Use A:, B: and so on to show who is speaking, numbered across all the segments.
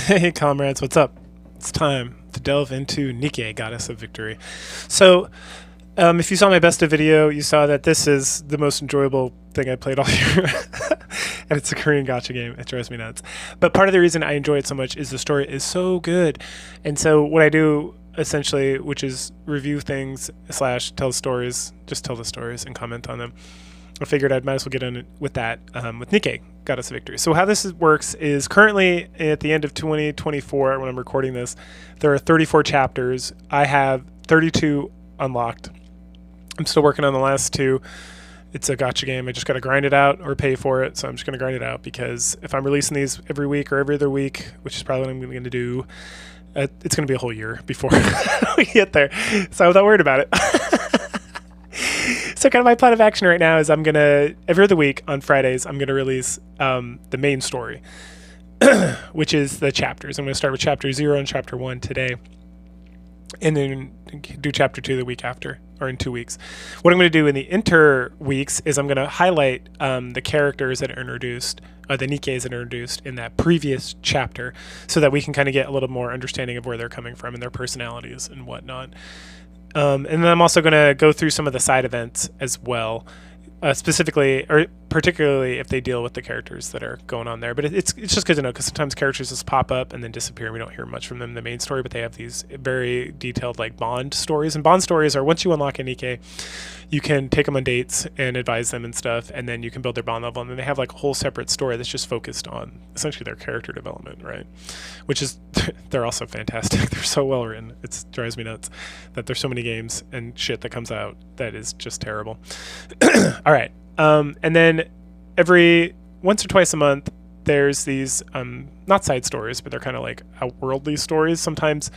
A: Hey comrades, what's up? It's time to delve into Nikke, Goddess of Victory. So, if you saw my best of video, you saw that this is the most enjoyable thing I played all year. And it's a Korean gacha game. It drives me nuts. But part of the reason I enjoy it so much is the story is so good. And so what I do essentially, which is review things slash tell stories, just tell the stories and comment on them. I figured I might as well get in with that with Nikke, Goddess of Victory. So how this works is currently at the end of 2024, when I'm recording this, there are 34 chapters. I have 32 unlocked. I'm still working on the last two. It's a gacha game. I just got to grind it out or pay for it. So I'm just going to grind it out because if I'm releasing these every week or every other week, which is probably what I'm going to do, it's going to be a whole year before we get there. So I'm not worried about it. So kind of my plan of action right now is I'm going to, every other week on Fridays, I'm going to release the main story, which is the chapters. I'm going to start with chapter 0 and chapter 1 today, and then do chapter 2 the week after, or in 2 weeks. What I'm going to do in the inter weeks is I'm going to highlight the characters that are introduced, the Nikkes that are introduced in that previous chapter, so that we can kind of get a little more understanding of where they're coming from and their personalities and whatnot. And then I'm also going to go through some of the side events as well, specifically or particularly if they deal with the characters that are going on there. But it's just good to know because sometimes characters just pop up and then disappear and we don't hear much from them in the main story, but they have these very detailed like bond stories. And bond stories are once you unlock a Nikke, you can take them on dates and advise them and stuff, and then you can build their bond level, and then they have like a whole separate story that's just focused on essentially their character development, right? Which is, they're also fantastic. They're so well written. It drives me nuts that there's so many games and shit that comes out that is just terrible. All right. And then every once or twice a month, there's these not side stories, but they're kind of like outworldly stories. Sometimes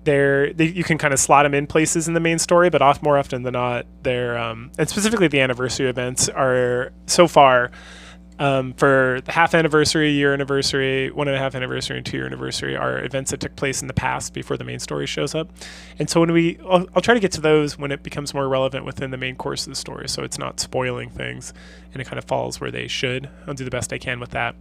A: you can kind of slot them in places in the main story, but more often than not, they're and specifically the anniversary events are so far for the half anniversary, year anniversary, 1.5 anniversary, and 2-year anniversary are events that took place in the past before the main story shows up. And so when I'll try to get to those when it becomes more relevant within the main course of the story, so it's not spoiling things and it kind of falls where they should. I'll do the best I can with that.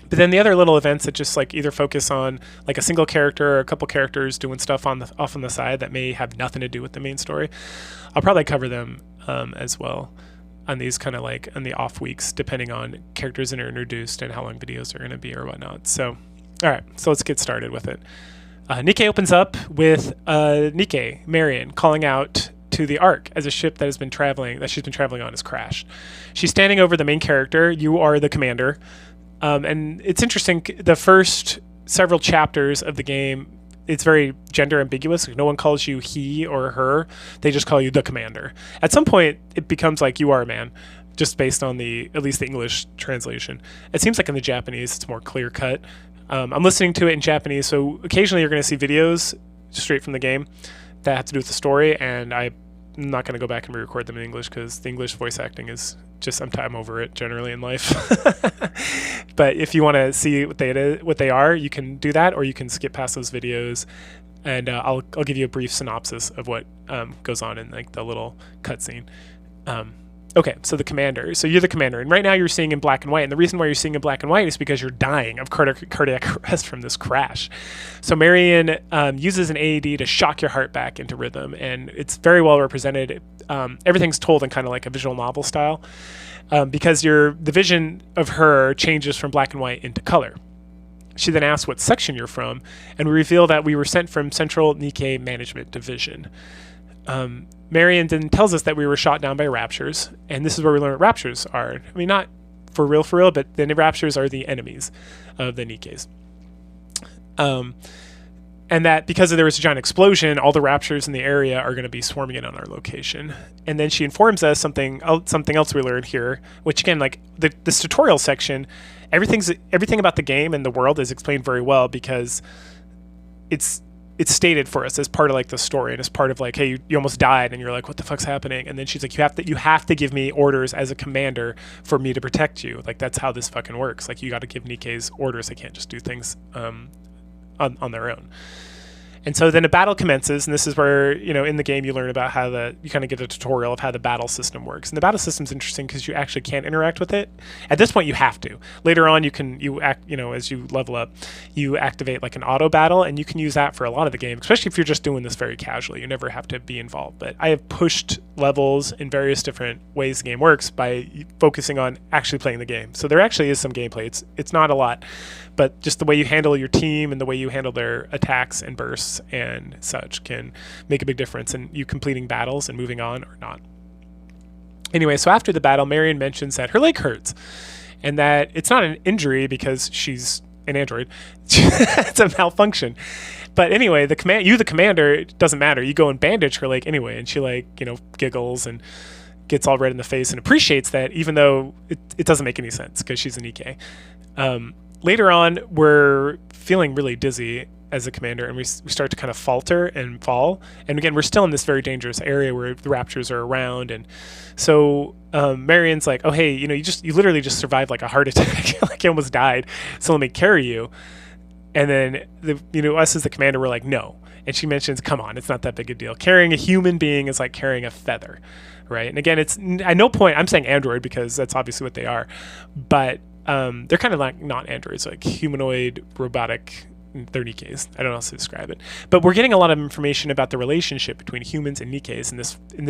A: But then the other little events that just like either focus on like a single character or a couple characters doing stuff off on the side that may have nothing to do with the main story, I'll probably cover them as well on these kind of like on the off weeks, depending on characters that are introduced and how long videos are going to be or whatnot. So, all right, so let's get started with it. Nikke opens up with Nikke, Marion, calling out to the Ark as a ship that she's been traveling on has crashed. She's standing over the main character. You are the commander. And it's interesting, the first several chapters of the game, it's very gender ambiguous. Like no one calls you he or her. They just call you the commander. At some point, it becomes like you are a man, just based on at least the English translation. It seems like in the Japanese, it's more clear cut. I'm listening to it in Japanese, so occasionally you're going to see videos straight from the game that have to do with the story, and I'm not going to go back and re-record them in English because the English voice acting is just I'm over it generally in life. But if you want to see what they are, you can do that, or you can skip past those videos, and I'll give you a brief synopsis of what goes on in like the little cutscene. Okay, so the commander. So you're the commander, and right now you're seeing in black and white. And the reason why you're seeing in black and white is because you're dying of cardiac arrest from this crash. So Marion uses an AED to shock your heart back into rhythm, and it's very well represented. Everything's told in kind of like a visual novel style, because the vision of her changes from black and white into color. She then asks what section you're from, and we reveal that we were sent from Central Nikke Management Division. Marion then tells us that we were shot down by raptures, and this is where we learn what raptures are. I mean, not for real, but the raptures are the enemies of the Nikkes. And that because there was a giant explosion, all the raptures in the area are going to be swarming in on our location. And then she informs us something else we learned here, which again, like this tutorial section, everything about the game and the world is explained very well because it's stated for us as part of like the story, and as part of like, hey, you almost died, and you're like, what the fuck's happening? And then she's like, you have to give me orders as a commander for me to protect you. Like that's how this fucking works. Like you got to give Nikke's orders. They can't just do things on their own. And so then a battle commences, and this is where, in the game you learn about you kind of get a tutorial of how the battle system works. And the battle system's interesting because you actually can't interact with it. At this point, you have to. Later on, you act, as you level up, you activate like an auto battle, and you can use that for a lot of the game, especially if you're just doing this very casually. You never have to be involved. But I have pushed levels in various different ways the game works by focusing on actually playing the game. So there actually is some gameplay. It's not a lot, but just the way you handle your team and the way you handle their attacks and bursts and such can make a big difference in you completing battles and moving on or not. Anyway, so after the battle, Marion mentions that her leg hurts and that it's not an injury because she's an android. It's a malfunction. But anyway, the commander, it doesn't matter. You go and bandage her leg anyway, and she giggles and gets all red in the face and appreciates that, even though it doesn't make any sense because she's a Nikke. Later on, we're feeling really dizzy as a commander, and we start to kind of falter and fall. And again, we're still in this very dangerous area where the raptors are around. And so Marion's like, oh, hey, you literally just survived like a heart attack. Like you almost died. So let me carry you. And then, us as the commander, we're like, no. And she mentions, come on, it's not that big a deal. Carrying a human being is like carrying a feather, right? And again, it's at no point, I'm saying android because that's obviously what they are. But they're kind of like not androids, like humanoid, robotic. They're Nikkes. I don't know how else to describe it. But we're getting a lot of information about the relationship between humans and Nikkes in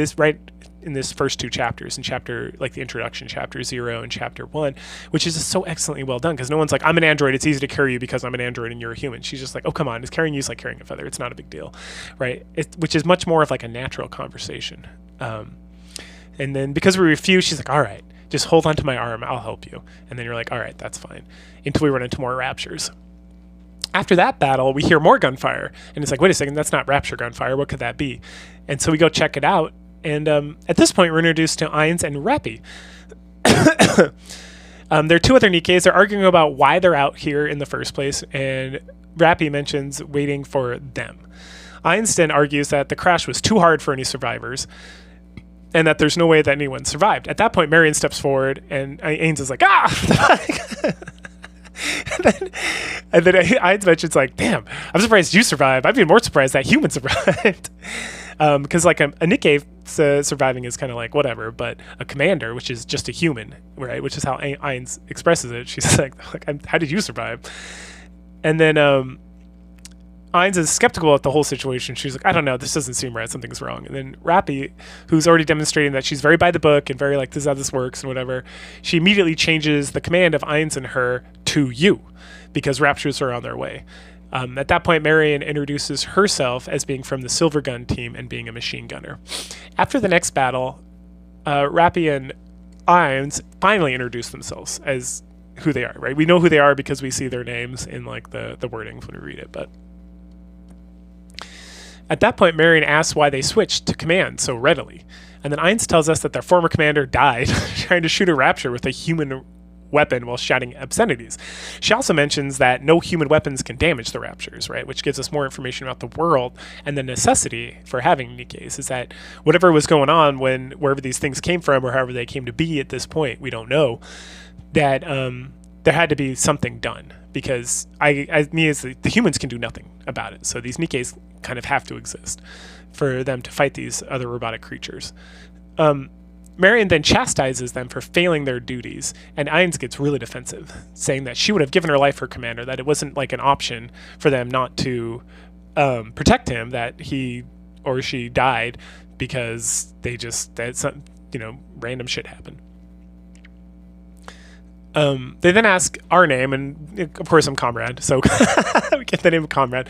A: this first two chapters, in chapter like the introduction, chapter 0 and chapter 1, which is just so excellently well done because no one's like, I'm an android, it's easy to carry you because I'm an android and you're a human. She's just like, oh come on, it's carrying you is like carrying a feather. It's not a big deal, right? Which is much more of like a natural conversation. And then because we refuse, she's like, all right, just hold on to my arm, I'll help you. And then you're like, all right, that's fine. Until we run into more raptures. After that battle, we hear more gunfire. And it's like, wait a second, that's not rapture gunfire. What could that be? And so we go check it out. And at this point, we're introduced to Ainz and Rappi. There are two other Nikkes. They're arguing about why they're out here in the first place. And Rappi mentions waiting for them. Ainz then argues that the crash was too hard for any survivors, and that there's no way that anyone survived. At that point, Marion steps forward, and Ainz is like, ah! and then Ainz mentions like, damn, I'm surprised you survived. I'd be more surprised that humans survived. Because like a Nikke surviving is kind of like whatever, but a commander, which is just a human, right? Which is how Ainz expresses it. She's like how did you survive? And then Ainz is skeptical at the whole situation. She's like, I don't know, this doesn't seem right. Something's wrong. And then Rappi, who's already demonstrating that she's very by the book and very like, this is how this works and whatever, she immediately changes the command of Ainz and her to you because raptures are on their way. At that point, Marion introduces herself as being from the Silver Gun team and being a machine gunner. After the next battle, Rappi and Ainz finally introduce themselves as who they are, right? We know who they are because we see their names in like the wordings when we read it, but at that point, Marion asks why they switched to command so readily. And then Ainz tells us that their former commander died trying to shoot a rapture with a human weapon while shouting obscenities. She also mentions that no human weapons can damage the raptures, right? Which gives us more information about the world and the necessity for having Nikkes is that whatever was going on wherever these things came from or however they came to be at this point, we don't know, that there had to be something done because the humans can do nothing about it. So these Nikkes kind of have to exist for them to fight these other robotic creatures. Marion then chastises them for failing their duties, and Ainz gets really defensive, saying that she would have given her life for Commander, that it wasn't like an option for them not to protect him, that he or she died because random shit happened. They then ask our name, and of course I'm Comrade, so we get the name of Comrade.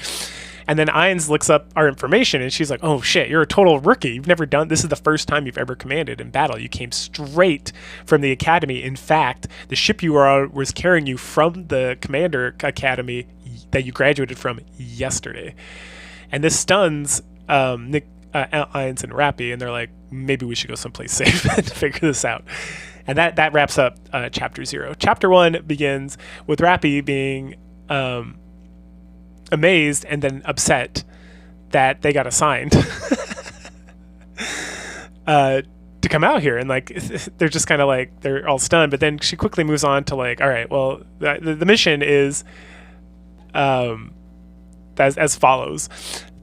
A: And then Ainz looks up our information, and she's like, oh shit, you're a total rookie. You've never this is the first time you've ever commanded in battle. You came straight from the academy. In fact, the ship you were on was carrying you from the Commander Academy that you graduated from yesterday. And this stuns Ainz and Rappi, and they're like, maybe we should go someplace safe to figure this out. And that wraps up chapter 0. Chapter 1 begins with Rappi being amazed and then upset that they got assigned to come out here, and like they're just kind of like they're all stunned. But then she quickly moves on to like, all right, well the mission is as follows.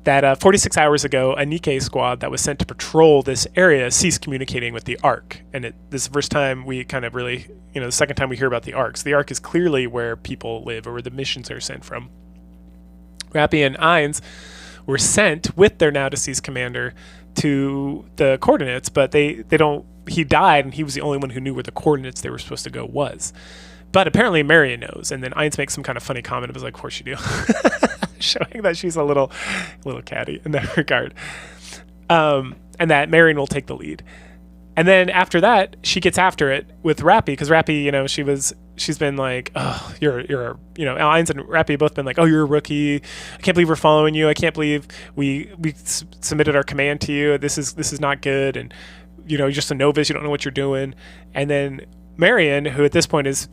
A: that 46 hours ago, a Nikke squad that was sent to patrol this area ceased communicating with the Ark. And this is the first time we kind of really, the second time we hear about the Ark. So the Ark is clearly where people live or where the missions are sent from. Rappy and Ainz were sent with their now deceased commander to the coordinates, but he died, and he was the only one who knew where the coordinates they were supposed to go was. But apparently Marion knows, and then Ainz makes some kind of funny comment. It was like, of course you do. Showing that she's a little catty in that regard. And that Marion will take the lead. And then after that, she gets after it with Rappy, because Rappy, she's been like, oh, Ainz and Rappy have both been like, oh, you're a rookie. I can't believe we're following you. I can't believe we submitted our command to you. This is not good. And, you're just a novice. You don't know what you're doing. And then Marion, who at this point is,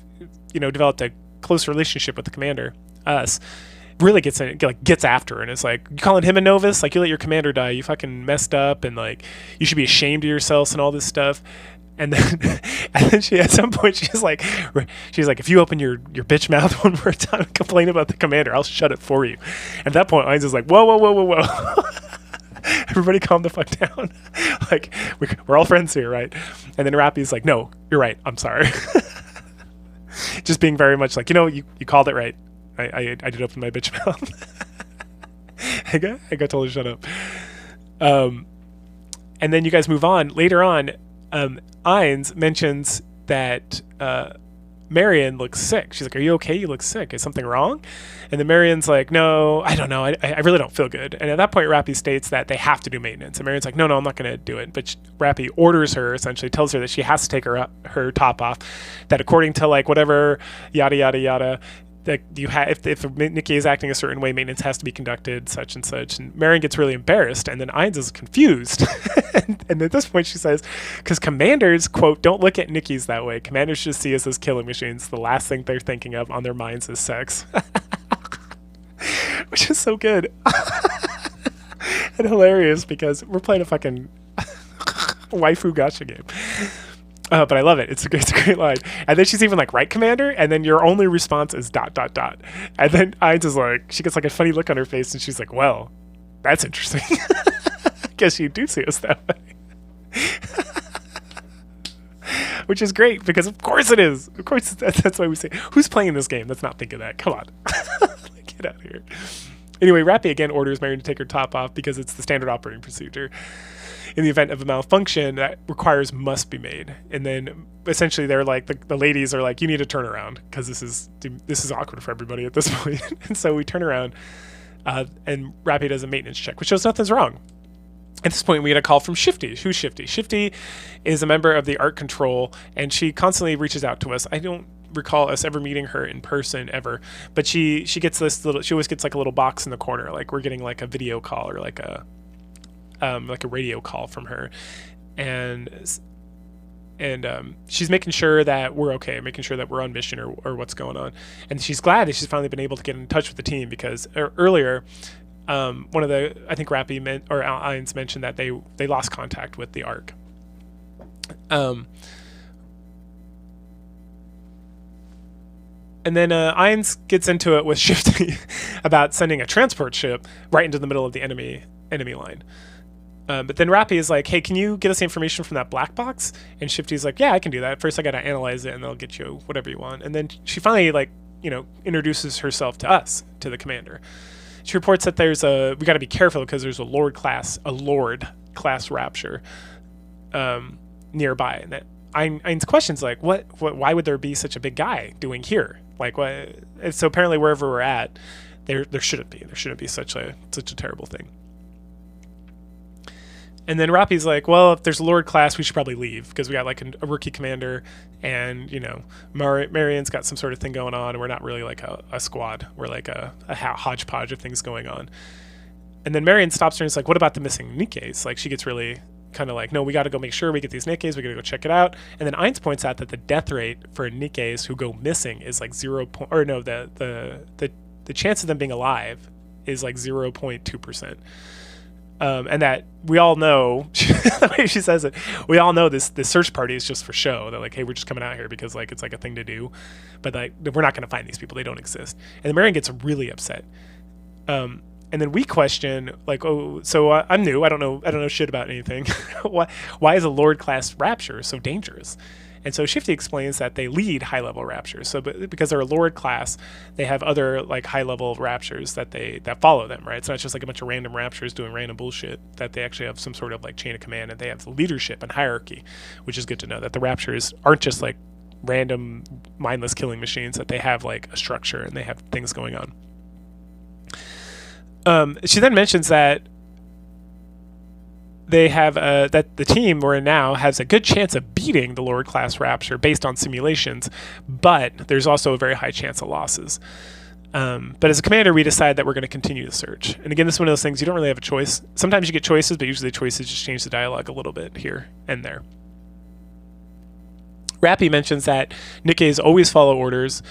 A: developed a close relationship with the commander, us, really gets after her and is like, you calling him a novice? Like, you let your commander die. You fucking messed up, and like, you should be ashamed of yourselves and all this stuff. And then she, at some point, she's like, if you open your bitch mouth one more time and complain about the commander, I'll shut it for you. And at that point, Ainz is like, whoa. Everybody calm the fuck down. Like, we're all friends here, right? And then Rappy's like, no, you're right. I'm sorry. Just being very much like, you called it right. I did open my bitch mouth. I got told to shut up. And then you guys move on. Later on, Ainz mentions that Marion looks sick. She's like, are you okay? You look sick. Is something wrong? And then Marion's like, no, I don't know. I really don't feel good. And at that point, Rappy states that they have to do maintenance. And Marion's like, no, I'm not going to do it. But Rappy orders her, essentially tells her that she has to take her top off, that according to like whatever, yada, yada, yada, that you have, if Nikke is acting a certain way, maintenance has to be conducted, such and such. And Marion gets really embarrassed, and then Ainz is confused. and at this point she says, because commanders, quote, don't look at Nikke's that way. Commanders should see us as killing machines. The last thing they're thinking of on their minds is sex. Which is so good. And hilarious, because we're playing a fucking waifu gacha game. But I love it. It's a great line. And then she's even like, right, commander? And then your only response is ... And then Ainz is like, she gets like a funny look on her face, and she's like, well, that's interesting. I guess you do see us that way. Which is great, because of course it is. Of course, that's why we say, who's playing this game? Let's not think of that. Come on. Get out of here. Anyway, Rappy again orders Marion to take her top off because it's the standard operating procedure. In the event of a malfunction, that requires must be made. And then essentially they're like, the ladies are like, you need to turn around, because this is awkward for everybody at this point. And so we turn around, and Rappy does a maintenance check, which shows nothing's wrong. At this point, we get a call from Shifty. Who's Shifty? Shifty is a member of the Art Control, and she constantly reaches out to us. I don't recall us ever meeting her in person ever, but she gets she always gets like a little box in the corner, like we're getting like a video call or like a radio call from her, and she's making sure that we're okay, making sure that we're on mission or what's going on. And she's glad that she's finally been able to get in touch with the team, because earlier, one of the, I think Rappy or Ainz mentioned that they lost contact with the Ark. And then Ainz gets into it with Shifty about sending a transport ship right into the middle of the enemy line. But then Rappy is like, hey, can you get us the information from that black box? And Shifty's like, yeah, I can do that. First, I got to analyze it, and they'll get you whatever you want. And then she finally, introduces herself to us, to the commander. She reports that we got to be careful because there's a Lord class Rapture nearby. And that Ainz questions like, what, why would there be such a big guy doing here? Like, what? So apparently wherever we're at, there shouldn't be such a terrible thing. And then Rappy's like, well, if there's a Lord class, we should probably leave, because we got like a rookie commander, and Marion's got some sort of thing going on, and we're not really like a squad. We're like a hodgepodge of things going on. And then Marion stops her and is like, what about the missing Nikkes? Like, she gets really kind of like, no, we got to go make sure we get these Nikkes. We got to go check it out. And then Ainz points out that the death rate for Nikkes who go missing is like the chance of them being alive is like 0.2%. And that we all know, the way she says it, we all know this search party is just for show. They're like, hey, we're just coming out here because like it's like a thing to do, but like we're not going to find these people. They don't exist. And then Marion gets really upset. And then we question, like, oh, so I'm new. I don't know shit about anything. Why is a Lord class rapture so dangerous? And so Shifty explains that they lead high-level raptures. So because they're a Lord class, they have other like high-level raptures that follow them, right? It's not just like a bunch of random raptures doing random bullshit. That they actually have some sort of like chain of command, and they have leadership and hierarchy, which is good to know. That the raptures aren't just like random mindless killing machines. That they have like a structure and they have things going on. She then mentions that they have that the team we're in now has a good chance of beating the Lord class rapture based on simulations, but there's also a very high chance of losses. But as a commander, we decide that we're going to continue the search. And again, this is one of those things you don't really have a choice. Sometimes you get choices, but usually the choices just change the dialogue a little bit here and there. Rappy mentions that Nikkes always follow orders,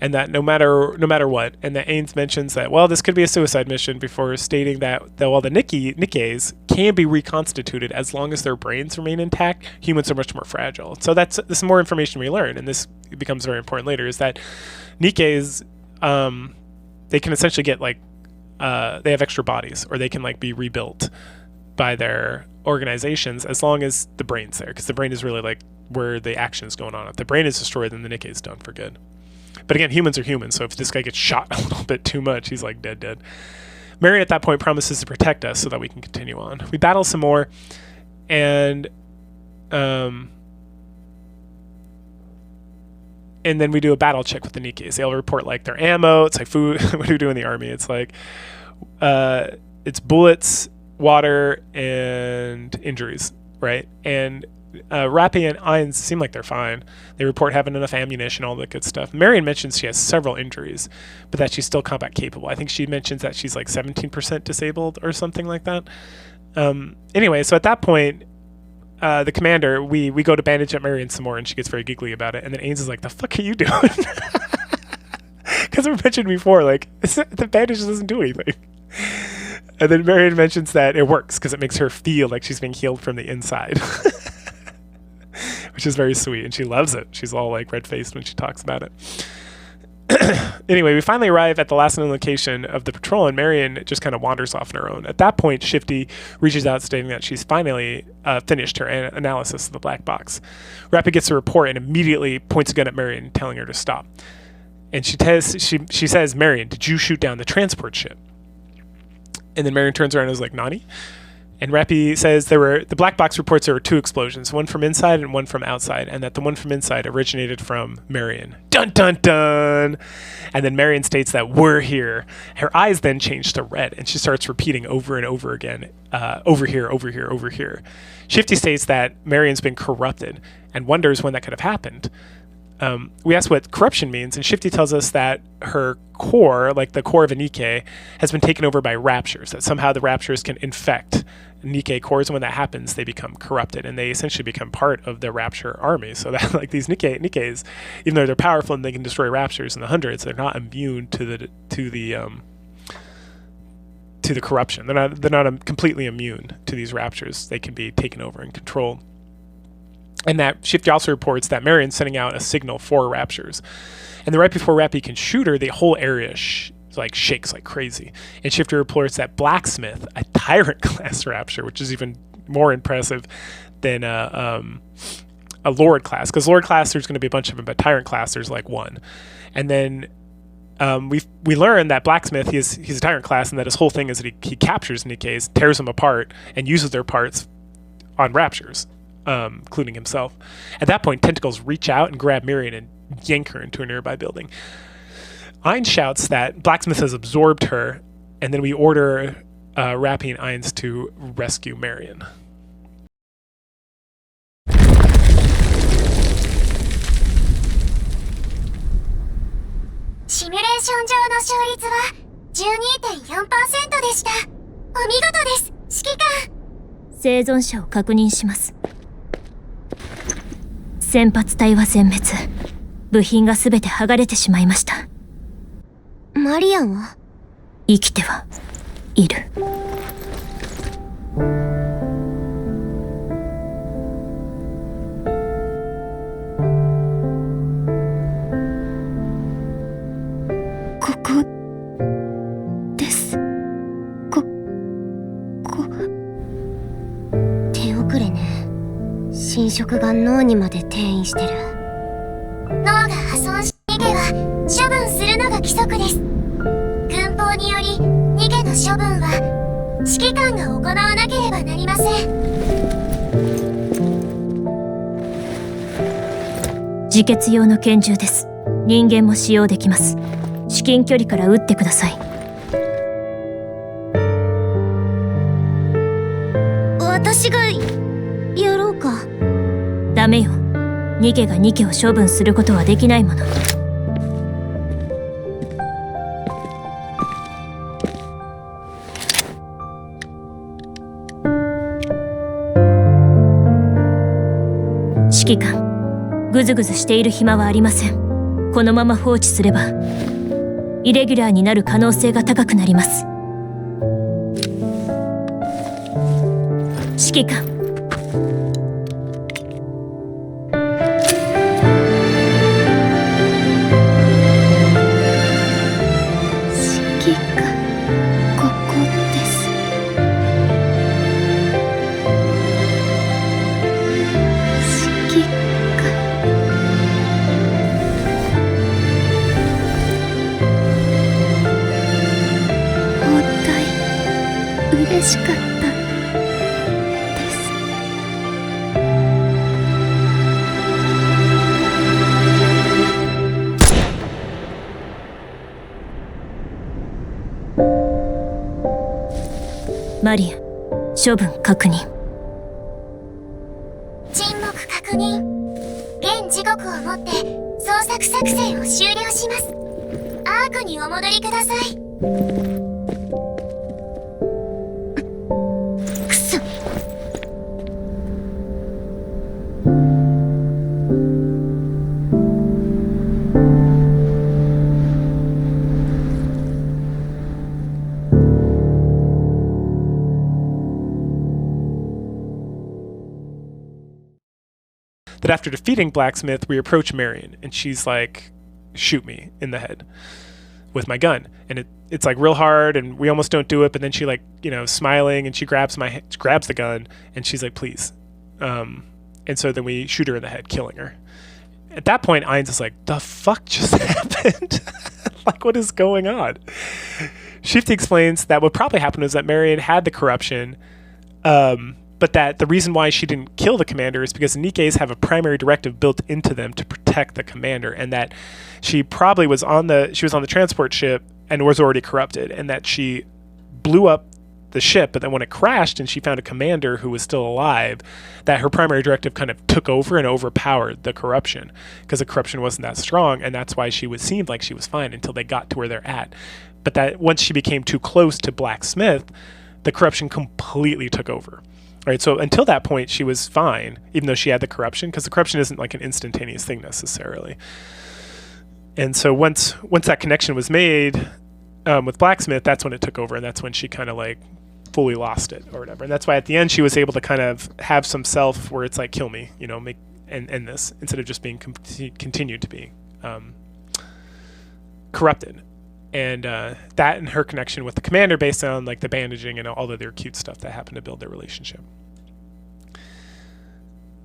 A: and that no matter what, and that Ains mentions that, well, this could be a suicide mission before stating that while the Nikkes can be reconstituted as long as their brains remain intact, humans are much more fragile. So this is more information we learn, and this becomes very important later, is that Nikkes, they can essentially get like, they have extra bodies, or they can like be rebuilt by their organizations as long as the brain's there, because the brain is really like where the action is going on. If the brain is destroyed, then the Nikke is done for good. But again, humans are humans, so if this guy gets shot a little bit too much, he's like dead. Marion at that point promises to protect us so that we can continue on. We battle some more, and then we do a battle check with the Nikkes. They'll report like their ammo. It's like food. What do we do in the army? It's like it's bullets, water, and injuries, right? And Rappy and Ains seem like they're fine. They report having enough ammunition, all that good stuff. Marion mentions she has several injuries, but that she's still combat capable. I think she mentions that she's like 17% disabled or something like that. Anyway, so at that point, the commander, we go to bandage up Marion some more, and she gets very giggly about it. And then Ains is like, the fuck are you doing? Because we mentioned before, like, the bandage doesn't do anything. And then Marion mentions that it works because it makes her feel like she's being healed from the inside. Which is very sweet, and she loves it. She's all like red-faced when she talks about it. Anyway, we finally arrive at the last known location of the patrol, and Marion just kind of wanders off on her own. At that point, Shifty reaches out stating that she's finally finished her analysis of the black box. Rappy gets a report and immediately points a gun at Marion, telling her to stop. And she says, Marion, did you shoot down the transport ship? And then Marion turns around and is like, Nani? And Rappy says the black box reports there were two explosions, one from inside and one from outside, and that the one from inside originated from Marion. Dun, dun, dun! And then Marion states that we're here. Her eyes then change to red, and she starts repeating over and over again, over here, over here, over here. Shifty states that Marion's been corrupted and wonders when that could have happened. We ask what corruption means, and Shifty tells us that her core, like the core of a Nikke, has been taken over by raptures, that somehow the raptures can infect Nikke cores, and when that happens, they become corrupted, and they essentially become part of the rapture army. So that like these Nikkes, even though they're powerful and they can destroy raptures in the hundreds, they're not immune to the corruption. They're not completely immune to these raptures. They can be taken over and controlled. And that Shifty also reports that Marion's sending out a signal for raptures. And then right before Rappy can shoot her, the whole area shakes like crazy. And Shifty reports that Blacksmith, a Tyrant class rapture, which is even more impressive than a Lord class. Because Lord class, there's going to be a bunch of them, but Tyrant class, there's like one. And then we learn that Blacksmith, he's a Tyrant class, and that his whole thing is that he captures Nikkes, tears them apart, and uses their parts on raptures. Including himself. At that point, tentacles reach out and grab Marion and yank her into a nearby building. Ains shouts that Blacksmith has absorbed her, and then we order Rappy and Ains to rescue Marion.
B: シミュレーション上の勝率は 12.4% でした。お見事です、指揮官。生存者を確認します。先発隊は全滅。部品がすべて剥がれてしまいました。マリアンは生きてはいる。ここです。色が脳にまで転移してる。脳が破損し、ニケは処分するのが規則です。軍法によりニケの処分は指揮官が行わなければなりません。自決用の拳銃です。人間も使用できます。至近距離から撃ってください。私がやろうか。ダメよ。ニケがニケを処分することはできないもの。指揮官、ぐずぐずしている暇はありません。このまま放置すればイレギュラーになる可能性が高くなります。指揮官、嬉しかったです。マリア、処分確認。沈黙確認。現時刻をもって捜索作戦を終了します。アークにお戻りください。
A: That after defeating Blacksmith, we approach Marion, and she's like, shoot me in the head with my gun. And it's like real hard, and we almost don't do it, but then she, like, you know, smiling, and she grabs the gun, and she's like, please. And so then we shoot her in the head, killing her. At that point, Ainz is like, the fuck just happened? Like, what is going on? Shifty explains that what probably happened was that Marion had the corruption, but that the reason why she didn't kill the commander is because Nikkes have a primary directive built into them to protect the commander, and that she probably was on the transport ship and was already corrupted, and that she blew up the ship, but then when it crashed and she found a commander who was still alive, that her primary directive kind of took over and overpowered the corruption, because the corruption wasn't that strong, and that's why seemed like she was fine until they got to where they're at. But that once she became too close to Blacksmith, the corruption completely took over. Right, so until that point, she was fine, even though she had the corruption, because the corruption isn't like an instantaneous thing necessarily. And so once that connection was made with Blacksmith, that's when it took over, and that's when she kind of like fully lost it or whatever. And that's why at the end she was able to kind of have some self where it's like, kill me, you know, make and end this, instead of just being continued to be corrupted. And that and her connection with the commander based on like the bandaging and all of their cute stuff that happened to build their relationship.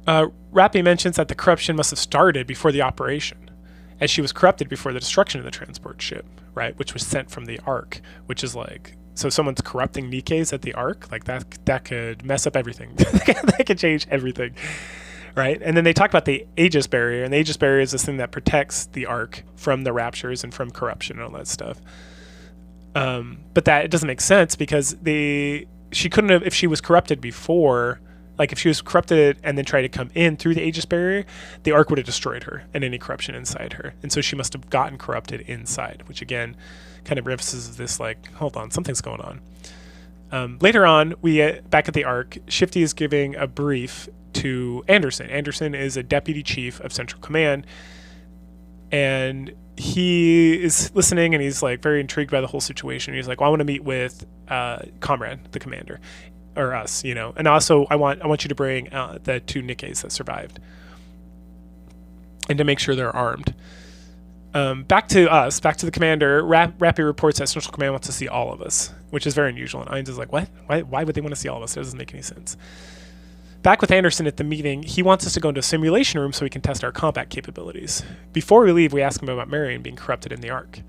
A: Rappy mentions that the corruption must have started before the operation, as she was corrupted before the destruction of the transport ship, right, which was sent from the Ark, which is like, so someone's corrupting Nikkes at the Ark, like that could mess up everything. That could change everything. Right, and then they talk about the Aegis barrier, and the Aegis barrier is this thing that protects the Ark from the raptures and from corruption and all that stuff. But that it doesn't make sense, because she couldn't have, if she was corrupted before, like if she was corrupted and then tried to come in through the Aegis barrier, the Ark would have destroyed her and any corruption inside her, and so she must have gotten corrupted inside, which again kind of references this like, hold on, something's going on. Later on, we back at the Ark, Shifty is giving a brief to Anderson. Anderson is a deputy chief of Central Command, and he is listening, and he's like very intrigued by the whole situation. He's like, well, I want to meet with Comrade, the commander, or us, you know, and also I want you to bring the two Nikkes that survived, and to make sure they're armed. Back to the commander. Rappy reports that Central Command wants to see all of us, which is very unusual, and Ainz is like, what? Why would they want to see all of us? It doesn't make any sense. Back with Anderson at the meeting, he wants us to go into a simulation room so we can test our combat capabilities. Before we leave, we ask him about Marion being corrupted in the Ark,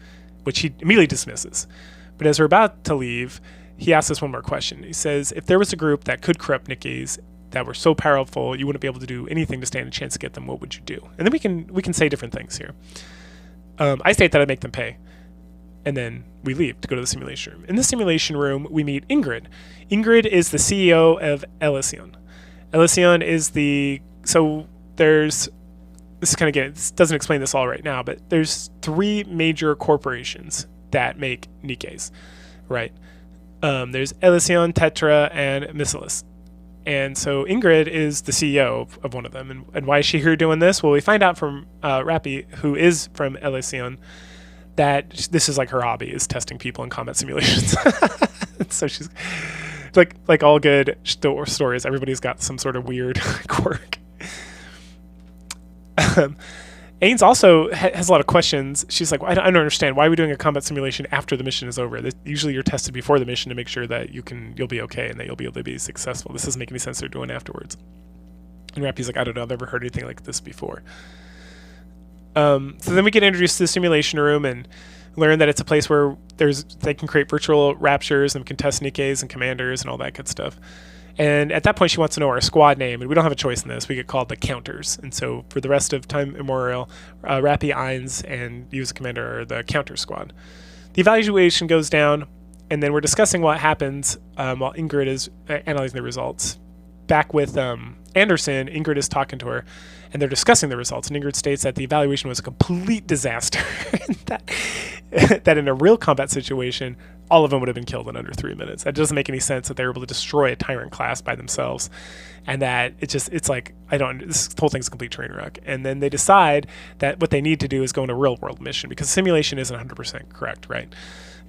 A: which he immediately dismisses. But as we're about to leave, he asks us one more question. He says, if there was a group that could corrupt Nikke's that were so powerful you wouldn't be able to do anything to stand a chance to get them, what would you do? And then we can say different things here. I state that I'd make them pay. And then we leave to go to the simulation room. In the simulation room, we meet Ingrid. Ingrid is the CEO of Elysion. Elysion is this is kind of, again, this doesn't explain this all right now, but there's 3 major corporations that make Nikke's, right? There's Elysion, Tetra, and Missilis. And so Ingrid is the CEO of one of them. And why is she here doing this? Well, we find out from Rappy, who is from Elysion, that this is like her hobby, is testing people in combat simulations. So she's like all good stories. Everybody's got some sort of weird quirk. Ains also has a lot of questions. She's like, I don't understand. Why are we doing a combat simulation after the mission is over? Usually you're tested before the mission to make sure that you'll be okay and that you'll be able to be successful. This doesn't make any sense they're doing afterwards. And Rappy's like, I don't know. I've never heard anything like this before. So then we get introduced to the simulation room and learn that it's a place where they can create virtual raptures and can test Nikke's and commanders and all that good stuff. And at that point, she wants to know our squad name, and we don't have a choice in this. We get called the Counters. And so for the rest of time immemorial, Rappy, Ains, and you as a commander are the Counter Squad. The evaluation goes down, and then we're discussing what happens while Ingrid is analyzing the results. Back with Anderson, Ingrid is talking to her, and they're discussing the results. And Ingrid states that the evaluation was a complete disaster, that in a real combat situation, all of them would have been killed in under 3 minutes. That doesn't make any sense that they were able to destroy a Tyrant class by themselves. And that it's like, this whole thing's a complete train wreck. And then they decide that what they need to do is go on a real world mission, because simulation isn't 100% correct, right?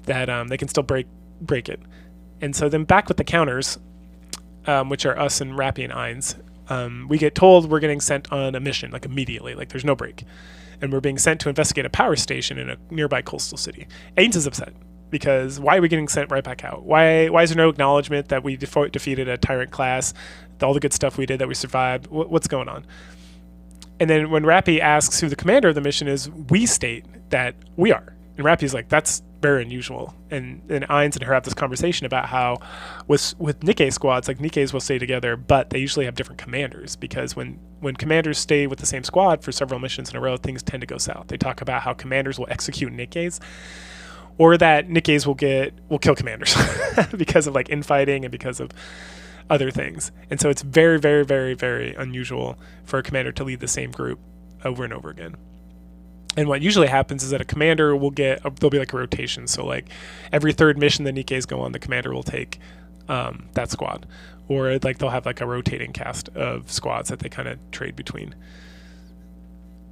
A: That they can still break it. And so then back with the Counters, which are us and Rappy and Ains, we get told we're getting sent on a mission, like immediately, like there's no break. And we're being sent to investigate a power station in a nearby coastal city. Ains is upset, because why are we getting sent right back out? Why is there no acknowledgement that we defeated a Tyrant class, all the good stuff we did, that we survived? What's going on? And then when Rappy asks who the commander of the mission is, we state that we are. And Rappy's like, that's very unusual. And Ains and her have this conversation about how with Nikke squads, like Nikke's will stay together, but they usually have different commanders, because when commanders stay with the same squad for several missions in a row, things tend to go south. They talk about how commanders will execute Nikke's, or that Nikke's will kill commanders because of like infighting and because of other things. And so it's very, very, very, very unusual for a commander to lead the same group over and over again. And what usually happens is that a commander there'll be like a rotation. So like every third mission the Nikke's go on, the commander will take that squad. Or like they'll have like a rotating cast of squads that they kind of trade between.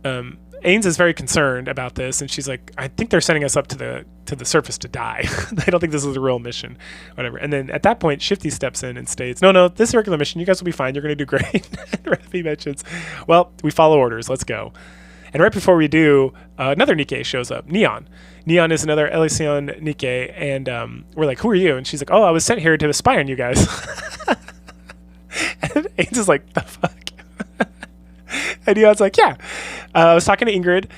A: Ains is very concerned about this, and she's like, I think they're sending us up to the surface to die. I don't think this is a real mission, whatever. And then at that point, Shifty steps in and states, no, this is a regular mission. You guys will be fine. You're going to do great. And Rappy mentions, well, we follow orders. Let's go. And right before we do, another Nikke shows up, Neon. Neon is another Elysion Nikke, and we're like, who are you? And she's like, oh, I was sent here to spy on you guys. And Ains is like, the fuck? And Neon's like, yeah. I was talking to Ingrid,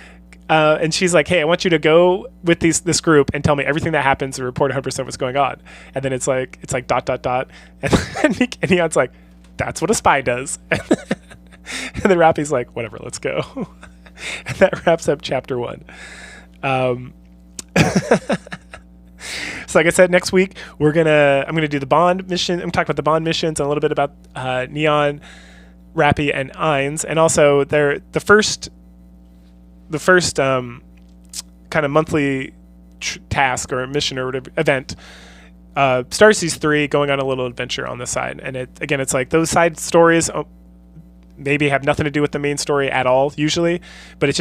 A: and she's like, hey, I want you to go with this group and tell me everything that happens and report 100% what's ... on. And then it's like ... And Neon's like, that's what a spy does. And then Rappy's like, whatever, let's go. And that wraps up chapter 1. So like I said, next week I'm gonna do the Bond mission. I'm talking about the Bond missions and a little bit about Neon, Rappy, and Ains, and also the first kind of monthly task or mission or whatever event stars these 3 going on a little adventure on the side. And it's like those side stories maybe have nothing to do with the main story at all usually, but I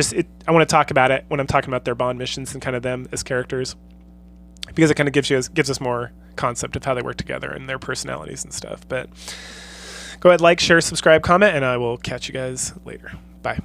A: want to talk about it when I'm talking about their Bond missions and kind of them as characters, because it kind of gives us more concept of how they work together and their personalities and stuff. But go ahead, like, share, subscribe, comment, and I will catch you guys later. Bye.